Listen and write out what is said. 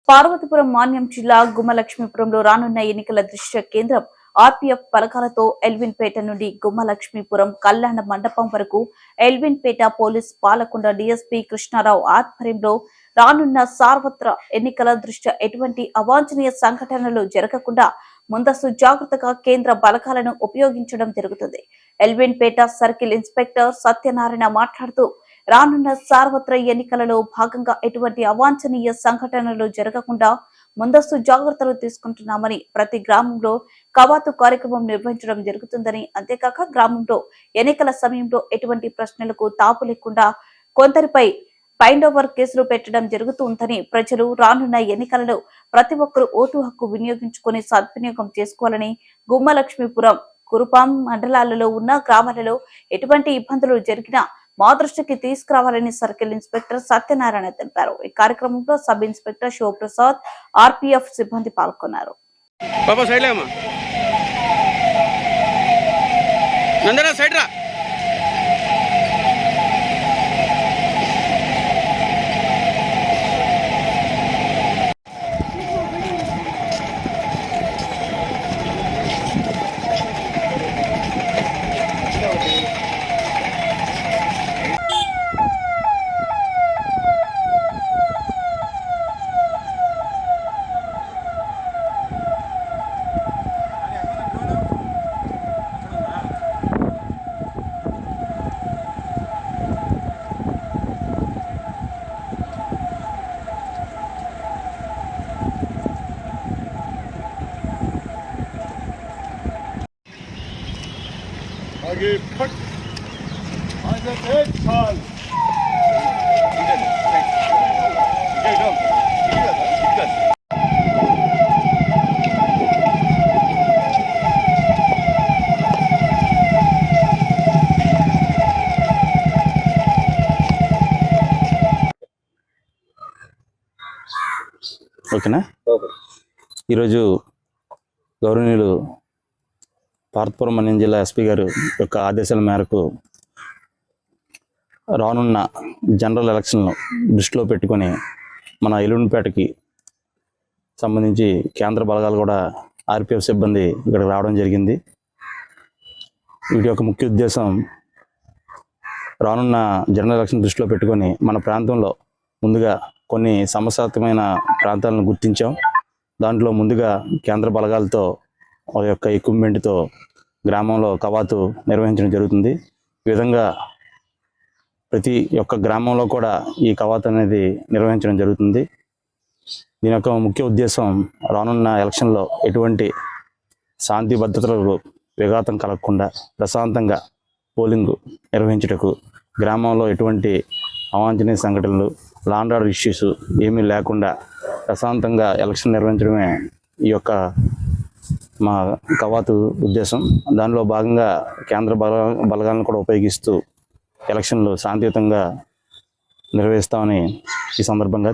పార్వతీపురం మాన్యం జిల్లా గుమ్మలక్ష్మీపురంలో రానున్న ఎన్నికల దృష్ట్యా కేంద్రం ఆర్పీఎఫ్ పలకాలతో ఎల్విన్పేట నుండి గుమ్మలక్ష్మీపురం కళ్యాణ మండపం వరకు ఎల్విన్పేట పోలీస్ పాలకొండ డీఎస్పీ కృష్ణారావు ఆధ్వర్యంలో రానున్న సార్వత్ర ఎన్నికల దృష్ట్యా ఎటువంటి అవాంఛనీయ సంఘటనలు జరగకుండా ముందస్తు జాగ్రత్తగా కేంద్ర బలగాలను ఉపయోగించడం జరుగుతుంది. ఎల్విన్పేట సర్కిల్ ఇన్స్పెక్టర్ సత్యనారాయణ మాట్లాడుతూ రానున్న సార్వత్ర ఎన్నికలలో భాగంగా ఎటువంటి అవాంఛనీయ సంఘటనలు జరగకుండా ముందస్తు జాగ్రత్తలు తీసుకుంటున్నామని, ప్రతి గ్రామంలో కవాతు కార్యక్రమం నిర్వహించడం జరుగుతుందని, అంతేకాక గ్రామంలో ఎన్నికల సమయంలో ఎటువంటి ప్రశ్నలకు తాపు లేకుండా కొందరిపై ఫైండ్ ఓవర్ కేసులు పెట్టడం జరుగుతుందని, ప్రజలు రానున్న ఎన్నికలలో ప్రతి ఒక్కరూ ఓటు హక్కు వినియోగించుకుని సద్వినియోగం చేసుకోవాలని, గుమ్మలక్ష్మీపురం కురుపాం మండలాలలో ఉన్న గ్రామాలలో ఎటువంటి ఇబ్బందులు జరిగినా మా దృష్టికి తీసుకురావాలని సర్కిల్ ఇన్స్పెక్టర్ సత్యనారాయణ తెలిపారు. ఈ కార్యక్రమంలో సబ్ ఇన్స్పెక్టర్ శివప్రసాద్, ఆర్పీఎఫ్ సిబ్బంది పాల్గొన్నారు. आगे फट आगे एक साल ఓకేనా. ఈరోజు గౌరవనీయులు పార్వతీపురం మన్యం జిల్లా ఎస్పీ గారు యొక్క ఆదేశాల మేరకు రానున్న జనరల్ ఎలక్షన్ను దృష్టిలో పెట్టుకొని మన ఎల్విన్పేటకి సంబంధించి కేంద్ర బలగాలు కూడా ఆర్పీఎఫ్ సిబ్బంది ఇక్కడికి రావడం జరిగింది. వీటి యొక్క ముఖ్య ఉద్దేశం రానున్న జనరల్ ఎలక్షన్ దృష్టిలో పెట్టుకొని మన ప్రాంతంలో ముందుగా కొన్ని సమస్యాత్మకమైన ప్రాంతాలను గుర్తించాం. దాంట్లో ముందుగా కేంద్ర బలగాలతో వారి యొక్క ఎక్విప్మెంట్తో గ్రామంలో కవాతు నిర్వహించడం జరుగుతుంది. ఈ విధంగా ప్రతి ఒక్క గ్రామంలో కూడా ఈ కవాతు అనేది నిర్వహించడం జరుగుతుంది. దీని యొక్క ముఖ్య ఉద్దేశం రానున్న ఎలక్షన్లో ఎటువంటి శాంతి భద్రతలకు విఘాతం కలగకుండా ప్రశాంతంగా పోలింగ్ నిర్వహించుటకు, గ్రామంలో ఎటువంటి అవాంఛనీయ సంఘటనలు, లాండ్ ఆర్డర్ ఇష్యూస్ ఏమీ లేకుండా ప్రశాంతంగా ఎలక్షన్ నిర్వహించడమే ఈ యొక్క మా కవాతు ఉద్దేశం. దానిలో భాగంగా కేంద్ర బలగాలను కూడా ఉపయోగిస్తూ ఎలక్షన్లు శాంతియుతంగా నిర్వహిస్తామని ఈ సందర్భంగా